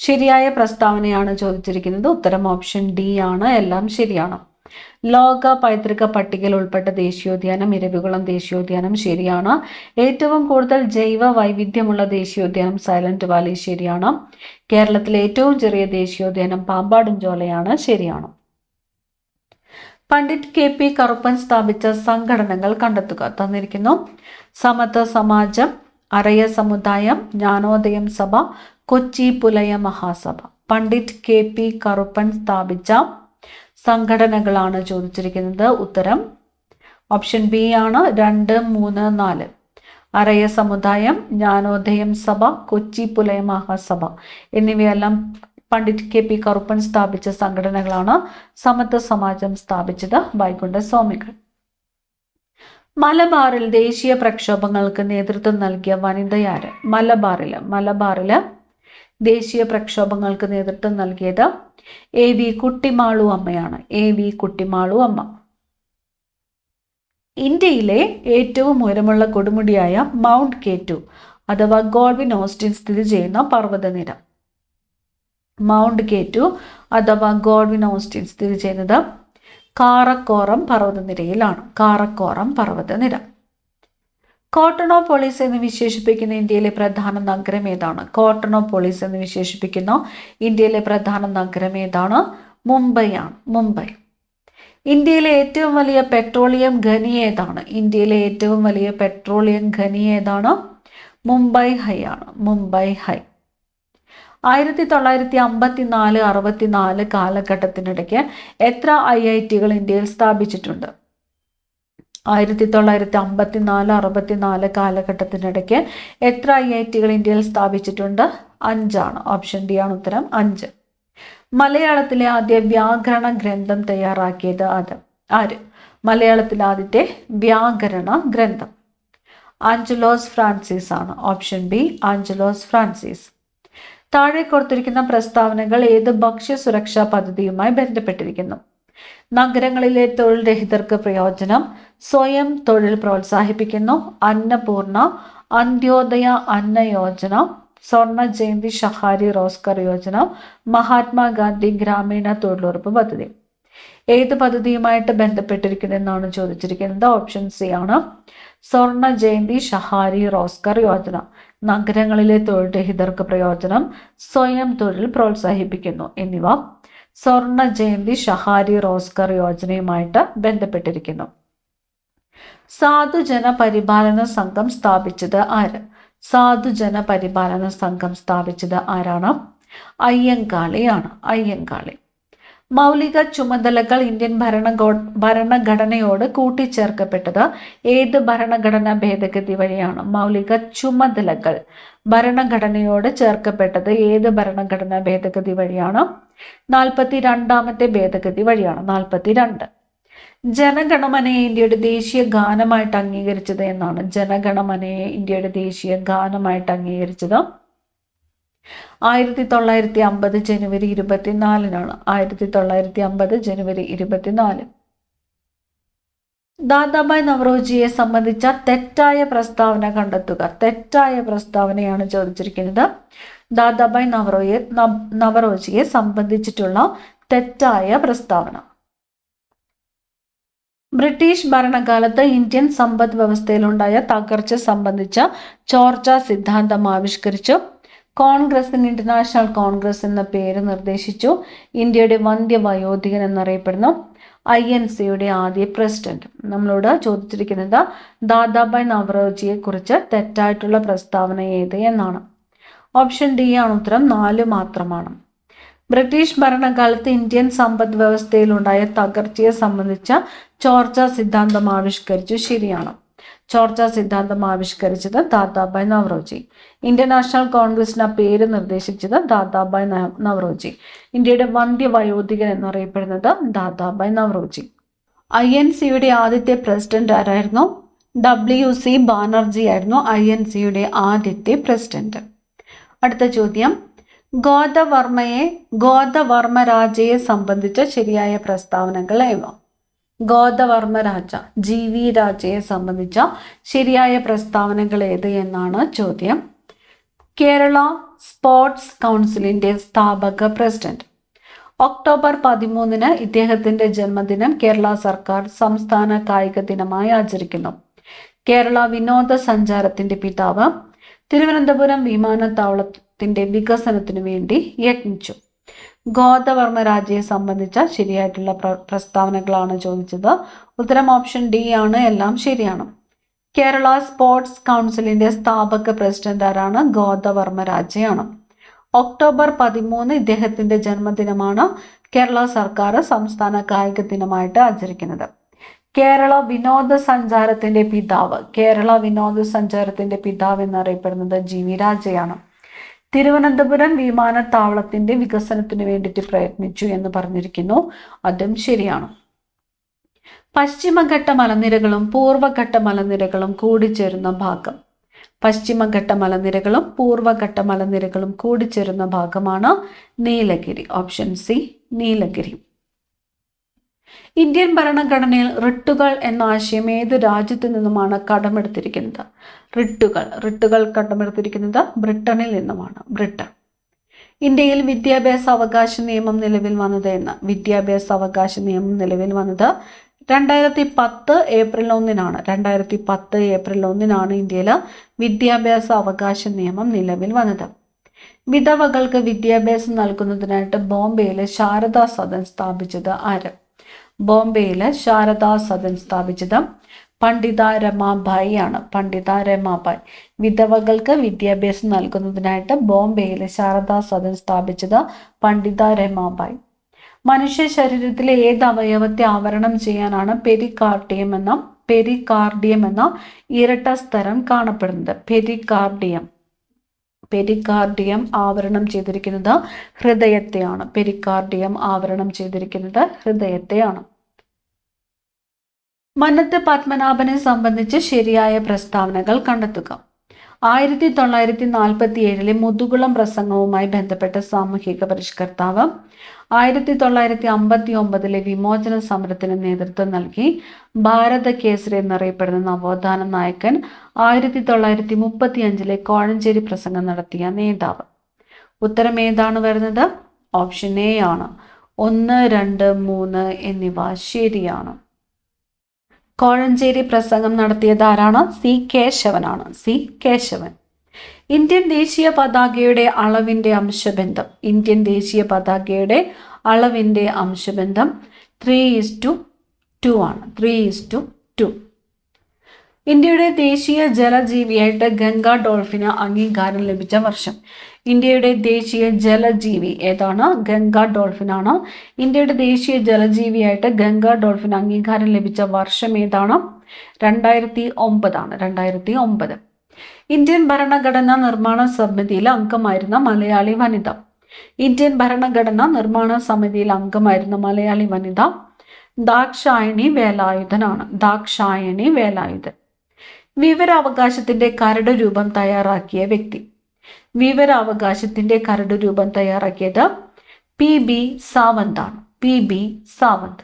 ശരിയായ പ്രസ്താവനയാണ് ചോദിച്ചിരിക്കുന്നത്. ഉത്തരം ഓപ്ഷൻ ഡി ആണ്, എല്ലാം ശരിയാണ്. ലോക പൈതൃക പട്ടികയിൽ ഉൾപ്പെട്ട ദേശീയോദ്യാനം ഇരവികുളം ദേശീയോദ്യാനം. ശരിയാണ്. ഏറ്റവും കൂടുതൽ ജൈവ വൈവിധ്യമുള്ള ദേശീയോദ്യാനം സൈലന്റ് വാലി. ശരിയാണ്. കേരളത്തിലെ ഏറ്റവും ചെറിയ ദേശീയോദ്യാനം പാമ്പാടും ചോലയാണ്. ശരിയാണ്. പണ്ഡിറ്റ് കെ പി കറുപ്പൻ സ്ഥാപിച്ച സംഘടനകൾ കണ്ടെത്തുക. തന്നിരിക്കുന്നു. സമത്വ സമാജം, അരയ സമുദായം, ജ്ഞാനോദയം സഭ, കൊച്ചി പുലയ മഹാസഭ. പണ്ഡിറ്റ് കെ പി കറുപ്പൻ സ്ഥാപിച്ച സംഘടനകളാണ് ചോദിച്ചിരിക്കുന്നത്. ഉത്തരം ഓപ്ഷൻ ബി ആണ്, 2, 3, 4. അരയ സമുദായം, ജ്ഞാനോദയം സഭ, കൊച്ചി പുലയ മഹാസഭ എന്നിവയെല്ലാം പണ്ഡിറ്റ് കെ പി കറുപ്പൻ സ്ഥാപിച്ച സംഘടനകളാണ്. സമത്വ സമാജം സ്ഥാപിച്ചത് വൈകുണ്ഠ സ്വാമികൾ. മലബാറിൽ ദേശീയ പ്രക്ഷോഭങ്ങൾക്ക് നേതൃത്വം നൽകിയ വനിതയാര്? മലബാറില് ദേശീയ പ്രക്ഷോഭങ്ങൾക്ക് നേതൃത്വം നൽകിയത് AV കുട്ടിമാളു അമ്മയാണ്. AV കുട്ടിമാളു അമ്മ. ഇന്ത്യയിലെ ഏറ്റവും ഉയരമുള്ള കൊടുമുടിയായ മൗണ്ട് K2 അഥവാ ഗോഡ്വിൻ ഓസ്റ്റിൻ സ്ഥിതി ചെയ്യുന്ന പർവ്വതനിര. മൗണ്ട് K2 അഥവാ ഗോഡ്വിൻ ഓസ്റ്റിൻ സ്ഥിതി ചെയ്യുന്നത് കാറക്കോറം പർവ്വതനിരയിലാണ്. കാറക്കോറം പർവ്വതനിര. കോട്ടണോപോളിസ് എന്ന് വിശേഷിപ്പിക്കുന്ന ഇന്ത്യയിലെ പ്രധാന നഗരം ഏതാണ്? കോട്ടണോപോളിസ് എന്ന് വിശേഷിപ്പിക്കുന്ന ഇന്ത്യയിലെ പ്രധാന നഗരം ഏതാണ്? മുംബൈയാണ്, മുംബൈ. ഇന്ത്യയിലെ ഏറ്റവും വലിയ പെട്രോളിയം ഖനി ഏതാണ്? ഇന്ത്യയിലെ ഏറ്റവും വലിയ പെട്രോളിയം ഖനി ഏതാണ്? മുംബൈ ഹൈ ആണ്, മുംബൈ ഹൈ. 1954-64 കാലഘട്ടത്തിനിടയ്ക്ക് എത്ര IIT-കൾ ഇന്ത്യയിൽ സ്ഥാപിച്ചിട്ടുണ്ട്? 1954-64 കാലഘട്ടത്തിനിടയ്ക്ക് എത്ര IIT-കൾ ഇന്ത്യയിൽ സ്ഥാപിച്ചിട്ടുണ്ട്? 5 ആണ്. ഓപ്ഷൻ ഡി ആണ് ഉത്തരം, 5. മലയാളത്തിലെ ആദ്യ വ്യാകരണ ഗ്രന്ഥം തയ്യാറാക്കിയത് ആര്? മലയാളത്തിലെ ആദ്യത്തെ വ്യാകരണ ഗ്രന്ഥം ആഞ്ചലോസ് ഫ്രാൻസിസ് ആണ്. Option B, Angelos Francis. താഴെ കൊടുത്തിരിക്കുന്ന പ്രസ്താവനകൾ ഏത് ഭക്ഷ്യസുരക്ഷാ പദ്ധതിയുമായി ബന്ധപ്പെട്ടിരിക്കുന്നു? നഗരങ്ങളിലെ തൊഴിൽ രഹിതർക്ക് പ്രയോജനം, സ്വയം തൊഴിൽ പ്രോത്സാഹിപ്പിക്കുന്നു, അന്നപൂർണ, അന്ത്യോദയ അന്ന യോജന, സ്വർണ ജയന്തി ഷഹാരി റോസ്കർ യോജന, മഹാത്മാഗാന്ധി ഗ്രാമീണ തൊഴിലുറപ്പ് പദ്ധതി. ഏത് പദ്ധതിയുമായിട്ട് ബന്ധപ്പെട്ടിരിക്കുന്നതെന്നാണ് ചോദിച്ചിരിക്കുന്നത്. ഓപ്ഷൻ സി ആണ്, സ്വർണ ജയന്തി ഷഹാരി റോസ്കർ യോജന. നഗരങ്ങളിലെ തൊഴിൽ രഹിതർക്ക് പ്രയോജനം, സ്വയം തൊഴിൽ പ്രോത്സാഹിപ്പിക്കുന്നു എന്നിവ സ്വർണ ജയന്തി ഷഹാരി റോസ്കർ യോജനയുമായിട്ട് ബന്ധപ്പെട്ടിരിക്കുന്നു. സാധുജന പരിപാലന സംഘം സ്ഥാപിച്ചത് ആര്? സാധുജന പരിപാലന സംഘം സ്ഥാപിച്ചത് ആരാണ്? അയ്യങ്കാളിയാണ്, അയ്യങ്കാളി. മൗലിക ചുമതലകൾ ഇന്ത്യൻ ഭരണഘടനയോട് കൂട്ടിച്ചേർക്കപ്പെട്ടത് ഏത് ഭരണഘടനാ ഭേദഗതി വഴിയാണ്? മൗലിക ചുമതലകൾ ഭരണഘടനയോട് ചേർക്കപ്പെട്ടത് ഏത് ഭരണഘടനാ ഭേദഗതി വഴിയാണ്? 42ാമത്തെ ഭേദഗതി വഴിയാണ്. 42. ജനഗണമനയെ ഇന്ത്യയുടെ ദേശീയ ഗാനമായിട്ട് അംഗീകരിച്ചത് എന്നാണ്. ജനഗണമനയെ ഇന്ത്യയുടെ ദേശീയ ഗാനമായിട്ട് അംഗീകരിച്ചത് 1950 ജനുവരി 24-നാണ്. 1950 ജനുവരി 24. ദാദാഭായ് നവറോജിയെ സംബന്ധിച്ച തെറ്റായ പ്രസ്താവന കണ്ടെത്തുക. തെറ്റായ പ്രസ്താവനയാണ് ചോദിച്ചിരിക്കുന്നത്. ദാദാഭായ് നവറോജിയെ സംബന്ധിച്ചിട്ടുള്ള തെറ്റായ പ്രസ്താവന. ബ്രിട്ടീഷ് ഭരണകാലത്ത് ഇന്ത്യൻ സമ്പദ് വ്യവസ്ഥയിലുണ്ടായ തകർച്ച സംബന്ധിച്ച ചോർച്ചാ സിദ്ധാന്തം ആവിഷ്കരിച്ചു. കോൺഗ്രസിന് ഇന്റർനാഷണൽ കോൺഗ്രസ് എന്ന പേര് നിർദ്ദേശിച്ചു. ഇന്ത്യയുടെ വന്ധ്യവയോധികൻ എന്നറിയപ്പെടുന്നു. INCയുടെ ആദ്യ പ്രസിഡന്റ്. നമ്മളോട് ചോദിച്ചിരിക്കുന്നത് ദാദാഭായ് നവറോജിയെ കുറിച്ച് തെറ്റായിട്ടുള്ള പ്രസ്താവന ഏത് എന്നാണ്. ഓപ്ഷൻ ഡി ആണ് ഉത്തരം. 4 മാത്രമാണ്. ബ്രിട്ടീഷ് ഭരണകാലത്ത് ഇന്ത്യൻ സമ്പദ് വ്യവസ്ഥയിലുണ്ടായ തകർച്ചയെ സംബന്ധിച്ച ചോർച്ചാ സിദ്ധാന്തം ആവിഷ്കരിച്ചു. ശരിയാണ്. ചോർച്ചാ സിദ്ധാന്തം ആവിഷ്കരിച്ചത് ദാദാഭായ് നവറോജി. ഇന്ത്യൻ നാഷണൽ കോൺഗ്രസിന് പേര് നിർദ്ദേശിച്ചത് ദാദാഭായ് നവറോജി. ഇന്ത്യയുടെ വന്ധ്യവയോധികൻ എന്നറിയപ്പെടുന്നത് ദാദാഭായ് നവറോജി. INCയുടെ ആദ്യത്തെ പ്രസിഡന്റ് ആരായിരുന്നു? WC ബാനർജി ആയിരുന്നു INCയുടെ ആദ്യത്തെ പ്രസിഡന്റ്. അടുത്ത ചോദ്യം, ഗോദവർമ്മ രാജയെ സംബന്ധിച്ച ശരിയായ പ്രസ്താവനകൾ ഏവ? ഗോദവർമ്മ രാജ, GV രാജയെ സംബന്ധിച്ച ശരിയായ പ്രസ്താവനകൾ ഏത് എന്നാണ് ചോദ്യം. കേരള സ്പോർട്സ് കൗൺസിലിന്റെ സ്ഥാപക പ്രസിഡന്റ്. ഒക്ടോബർ 13 ഇദ്ദേഹത്തിന്റെ ജന്മദിനം കേരള സർക്കാർ സംസ്ഥാന കായിക ദിനമായി ആചരിക്കുന്നു. കേരള വിനോദസഞ്ചാരത്തിന്റെ പിതാവ്. തിരുവനന്തപുരം വിമാനത്താവളത്തിന്റെ വികസനത്തിനു വേണ്ടി യത്നിച്ചു. ഗോദവർമ്മ രാജയെ സംബന്ധിച്ച ശരിയായിട്ടുള്ള പ്രസ്താവനകളാണ് ചോദിച്ചത്. ഉത്തരം ഓപ്ഷൻ ഡി ആണ്. എല്ലാം ശരിയാണ്. കേരള സ്പോർട്സ് കൗൺസിലിന്റെ സ്ഥാപക പ്രസിഡന്റ് ആരാണ്? ഗോദവർമ്മ രാജയാണ്. ഒക്ടോബർ 13 ഇദ്ദേഹത്തിന്റെ ജന്മദിനമാണ് കേരള സർക്കാർ സംസ്ഥാന കായിക ദിനമായിട്ട് ആചരിക്കുന്നത്. കേരള വിനോദസഞ്ചാരത്തിന്റെ പിതാവ് എന്നറിയപ്പെടുന്നത് GV രാജയാണ്. തിരുവനന്തപുരം വിമാനത്താവളത്തിന്റെ വികസനത്തിന് വേണ്ടിയിട്ട് പ്രയത്നിച്ചു എന്ന് പറഞ്ഞിരിക്കുന്നു. അതും ശരിയാണ്. പശ്ചിമഘട്ട മലനിരകളും പൂർവ്വഘട്ട മലനിരകളും കൂടിച്ചേരുന്ന ഭാഗം. പശ്ചിമഘട്ട മലനിരകളും പൂർവ്വഘട്ട മലനിരകളും കൂടിച്ചേരുന്ന ഭാഗമാണ് Nilgiri. Option C Nilgiri. Indian ഭരണഘടനയിൽ റിട്ടുകൾ എന്ന ആശയം ഏത് രാജ്യത്തു നിന്നുമാണ് കടമെടുത്തിരിക്കുന്നത്? റിട്ടുകൾ കടമെടുത്തിരിക്കുന്നത് ബ്രിട്ടനിൽ നിന്നുമാണ്. ബ്രിട്ടൻ. ഇന്ത്യയിൽ വിദ്യാഭ്യാസ അവകാശ നിയമം നിലവിൽ വന്നത് എന്ന്? വിദ്യാഭ്യാസ അവകാശ നിയമം നിലവിൽ വന്നത് 2010 ഏപ്രിൽ 1-നാണ്. 2010 ഏപ്രിൽ 1-നാണ് ഇന്ത്യയിൽ വിദ്യാഭ്യാസ അവകാശ നിയമം നിലവിൽ വന്നത്. വിധവകൾക്ക് വിദ്യാഭ്യാസം നൽകുന്നതിനായിട്ട് ബോംബെയിലെ ശാരദാ സദൻ സ്ഥാപിച്ചത് ആര്? ബോംബെയിലെ ശാരദാ സദൻ സ്ഥാപിച്ചത് പണ്ഡിത രമാബായി ആണ്. പണ്ഡിത രമാബായി. വിധവകൾക്ക് വിദ്യാഭ്യാസം നൽകുന്നതിനായിട്ട് ബോംബെയിലെ ശാരദാ സദൻ സ്ഥാപിച്ചത് പണ്ഡിത രമാബായി. മനുഷ്യ ശരീരത്തിലെ ഏത് അവയവത്തെ ആവരണം ചെയ്യാനാണ് പെരികാർഡിയം എന്ന ഇരട്ട സ്തരം കാണപ്പെടുന്നത്? പെരികാർഡിയം ആവരണം ചെയ്തിരിക്കുന്നത് ഹൃദയത്തെയാണ്. പെരികാർഡിയം ആവരണം ചെയ്തിരിക്കുന്നത് ഹൃദയത്തെയാണ്. മന്നത്ത് പത്മനാഭനെ സംബന്ധിച്ച് ശരിയായ പ്രസ്താവനകൾ കണ്ടെത്തുക. 1947 മുതുകുളം പ്രസംഗവുമായി ബന്ധപ്പെട്ട സാമൂഹിക പരിഷ്കർത്താവ്. 1959 വിമോചന സമരത്തിന് നേതൃത്വം നൽകി. ഭാരത കേസരി എന്നറിയപ്പെടുന്ന നവോത്ഥാന നായകൻ. 1935 കോഴഞ്ചേരി പ്രസംഗം നടത്തിയ നേതാവ്. ഉത്തരം ഏതാണ് വരുന്നത്? ഓപ്ഷൻ എ ആണ്. 1, 2, 3 എന്നിവ ശരിയാണ്. കോഴഞ്ചേരി പ്രസംഗം നടത്തിയത് ആരാണ്? സി കേശവനാണ്. സി കേശവൻ. ഇന്ത്യൻ ദേശീയ പതാകയുടെ അളവിന്റെ അംശബന്ധം. ഇന്ത്യൻ ദേശീയ പതാകയുടെ അളവിന്റെ അംശബന്ധം 3:2 ആണ്. 3:2. ഇന്ത്യയുടെ ദേശീയ ജലജീവിയായിട്ട് ഗംഗാ ഡോൾഫിന് അംഗീകാരം ലഭിച്ച വർഷം. ഇന്ത്യയുടെ ദേശീയ ജലജീവി ഏതാണ്? ഗംഗാ ഡോൾഫിനാണ്. ഇന്ത്യയുടെ ദേശീയ ജലജീവിയായിട്ട് ഗംഗാ ഡോൾഫിന് അംഗീകാരം ലഭിച്ച വർഷം ഏതാണ്? 2009 ആണ്. 2009. ഇന്ത്യൻ ഭരണഘടനാ നിർമ്മാണ സമിതിയിൽ അംഗമായിരുന്ന മലയാളി വനിത. ഇന്ത്യൻ ഭരണഘടനാ നിർമ്മാണ സമിതിയിൽ അംഗമായിരുന്ന മലയാളി വനിത. ദാക്ഷായണി വേലായുധനാണ്. ദാക്ഷായണി വേലായുധൻ. വിവരാവകാശത്തിന്റെ കരട് രൂപം തയ്യാറാക്കിയ വ്യക്തി. വിവരാവകാശത്തിന്റെ കരട് രൂപം തയ്യാറാക്കിയത് PB സാവന്താണ്. PB സാവന്ത്.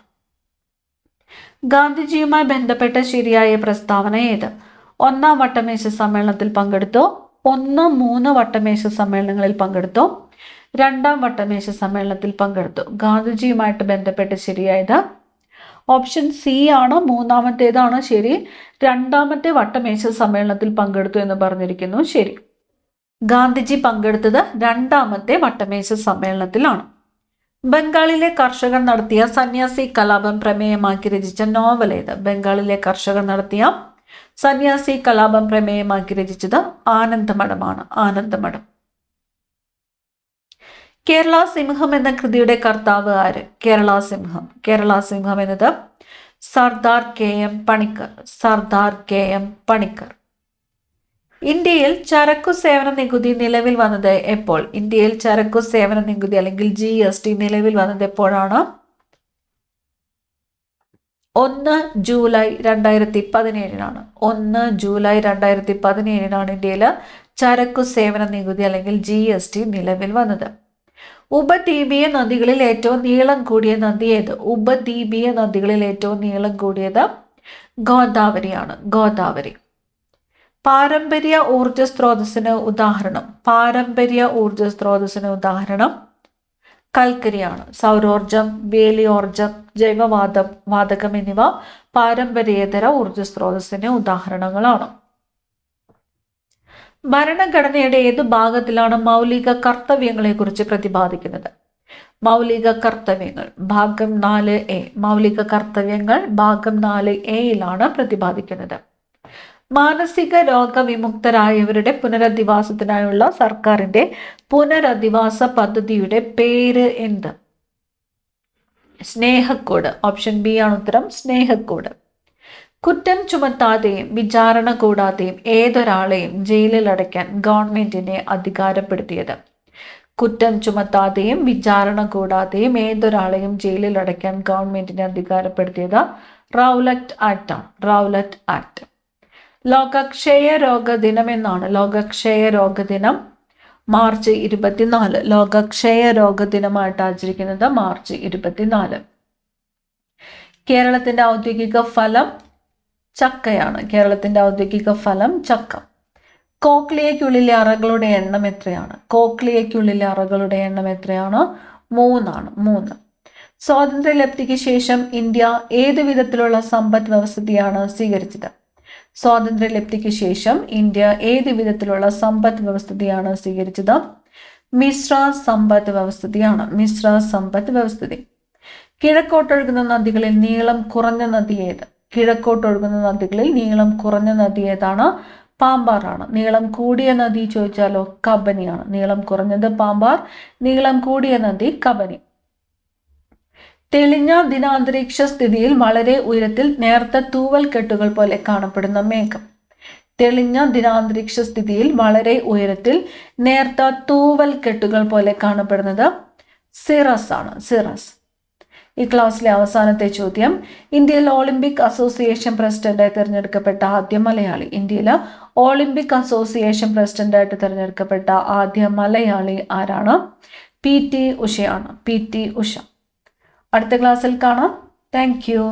ഗാന്ധിജിയുമായി ബന്ധപ്പെട്ട ശരിയായ പ്രസ്താവന ഏത്? 1-ാം വട്ടമേശ സമ്മേളനത്തിൽ പങ്കെടുത്തു, 1, 3 വട്ടമേശ സമ്മേളനങ്ങളിൽ പങ്കെടുത്തു, 2-ാം വട്ടമേശ സമ്മേളനത്തിൽ പങ്കെടുത്തു. ഗാന്ധിജിയുമായിട്ട് ബന്ധപ്പെട്ട് ശരിയായത് ഓപ്ഷൻ സി ആണ്. 3-ാമത്തേതാണ് ശരി. 2-ാമത്തെ വട്ടമേശ സമ്മേളനത്തിൽ പങ്കെടുത്തു എന്ന് പറഞ്ഞിരിക്കുന്നു. ശരി. ഗാന്ധിജി പങ്കെടുത്തത് 2-ാമത്തെ വട്ടമേശ സമ്മേളനത്തിലാണ്. ബംഗാളിലെ കർഷകർ നടത്തിയ സന്യാസി കലാപം പ്രമേയമാക്കി രചിച്ച നോവൽ ഏത്? ബംഗാളിലെ കർഷകർ നടത്തിയ സന്യാസി കലാപം പ്രമേയമാക്കി രചിച്ചത് ആനന്ദമഠമാണ്. ആനന്ദമഠം. കേരള സിംഹം എന്ന കൃതിയുടെ കർത്താവ് ആര്? കേരള സിംഹം. കേരള സിംഹം എന്നത് സർദാർ KM പണിക്കർ. സർദാർ KM പണിക്കർ. ഇന്ത്യയിൽ ചരക്കു സേവന നികുതി നിലവിൽ വന്നത് എപ്പോൾ? ഇന്ത്യയിൽ ചരക്കു സേവന നികുതി അല്ലെങ്കിൽ GST നിലവിൽ വന്നത് എപ്പോഴാണ്? 1 ജൂലൈ 2017 1 ജൂലൈ 2017 ഇന്ത്യയിൽ ചരക്കു സേവന നികുതി അല്ലെങ്കിൽ GST നിലവിൽ വന്നത്. ഉപദ്വീപീയ നദികളിൽ ഏറ്റവും നീളം കൂടിയ നദി ഏത്? ഉപദ്വീപീയ നദികളിൽ ഏറ്റവും നീളം കൂടിയത് ഗോദാവരിയാണ്. ഗോദാവരി. പാരമ്പര്യ ഊർജ സ്രോതസ്സിന് ഉദാഹരണം. പാരമ്പര്യ ഊർജ സ്രോതസ്സിന് ഉദാഹരണം കൽക്കരിയാണ്. സൗരോർജം, വേലിയോർജം, വാതകം എന്നിവ പാരമ്പര്യേതര ഊർജ സ്രോതസ്സിന് ഉദാഹരണങ്ങളാണ്. ഭരണഘടനയുടെ ഏത് ഭാഗത്തിലാണ് മൗലിക കർത്തവ്യങ്ങളെ കുറിച്ച് പ്രതിപാദിക്കുന്നത്? മൗലിക കർത്തവ്യങ്ങൾ ഭാഗം 4A. മൗലിക കർത്തവ്യങ്ങൾ ഭാഗം 4A പ്രതിപാദിക്കുന്നത്. മാനസിക രോഗവിമുക്തരായവരുടെ പുനരധിവാസത്തിനായുള്ള സർക്കാരിന്റെ പുനരധിവാസ പദ്ധതിയുടെ പേര് എന്ത്? സ്നേഹക്കൂട്. ഓപ്ഷൻ ബി ആണ് ഉത്തരം. സ്നേഹക്കൂട്. കുറ്റം ചുമത്താതെയും വിചാരണ കൂടാതെയും ഏതൊരാളെയും ജയിലിൽ അടയ്ക്കാൻ ഗവൺമെന്റിനെ അധികാരപ്പെടുത്തിയത്? കുറ്റം ചുമത്താതെയും വിചാരണ കൂടാതെയും ഏതൊരാളെയും ജയിലിൽ അടയ്ക്കാൻ ഗവൺമെന്റിനെ അധികാരപ്പെടുത്തിയത് റൗലറ്റ് ആക്ട് ആണ്. Rowlatt act. ലോകക്ഷയ രോഗ ദിനം എന്നാണ്. ലോകക്ഷയ രോഗ ദിനം മാർച്ച് 24. ലോകക്ഷയ രോഗ ദിനമായിട്ട് ആചരിക്കുന്നത് മാർച്ച് 24. കേരളത്തിന്റെ ഔദ്യോഗിക ഫലം ചക്കയാണ്. കേരളത്തിന്റെ ഔദ്യോഗിക ഫലം ചക്ക. കോക്ലിയയ്ക്കുള്ളിലെ അറകളുടെ എണ്ണം എത്രയാണ്? കോക്ലിയയ്ക്കുള്ളിലെ അറകളുടെ എണ്ണം എത്രയാണ്? 3 ആണ്. 3. സ്വാതന്ത്ര്യലബ്ധിക്ക് ശേഷം ഇന്ത്യ ഏത് വിധത്തിലുള്ള സമ്പദ് വ്യവസ്ഥയാണ് സ്വീകരിച്ചത്? സ്വാതന്ത്ര്യലബ്ധിക്ക് ശേഷം ഇന്ത്യ ഏത് വിധത്തിലുള്ള സമ്പദ് വ്യവസ്ഥയാണ് സ്വീകരിച്ചത്? മിശ്ര സമ്പദ് വ്യവസ്ഥയാണ്. മിശ്ര സമ്പദ് വ്യവസ്ഥ. കിഴക്കോട്ടൊഴുകുന്ന നദികളിൽ നീളം കുറഞ്ഞ നദി ഏത്? കിഴക്കോട്ടൊഴുകുന്ന നദികളിൽ നീളം കുറഞ്ഞ നദി ഏതാണ്? പാമ്പാറാണ്. നീളം കൂടിയ നദി ചോദിച്ചാലോ? കബനിയാണ്. നീളം കുറഞ്ഞത് പാമ്പാർ, നീളം കൂടിയ നദി കബനി. തെളിഞ്ഞ ദിനാന്തരീക്ഷ സ്ഥിതിയിൽ വളരെ ഉയരത്തിൽ നേർത്ത തൂവൽ കെട്ടുകൾ പോലെ കാണപ്പെടുന്ന മേഘം. തെളിഞ്ഞ ദിനാന്തരീക്ഷ സ്ഥിതിയിൽ വളരെ ഉയരത്തിൽ നേർത്ത തൂവൽ കെട്ടുകൾ പോലെ കാണപ്പെടുന്നത് സിറസ് ആണ്. സിറസ്. ഈ ക്ലാസ്സിലെ അവസാനത്തെ ചോദ്യം, ഇന്ത്യയിൽ ഒളിമ്പിക് അസോസിയേഷൻ പ്രസിഡന്റായി തിരഞ്ഞെടുക്കപ്പെട്ട ആദ്യ മലയാളി. ഇന്ത്യയിൽ ഒളിമ്പിക് അസോസിയേഷൻ പ്രസിഡന്റായിട്ട് തിരഞ്ഞെടുക്കപ്പെട്ട ആദ്യ മലയാളി ആരാണ്? PT ഉഷയാണ്. PT ഉഷ. അടുത്ത ക്ലാസ്സിൽ കാണാം. Thank you.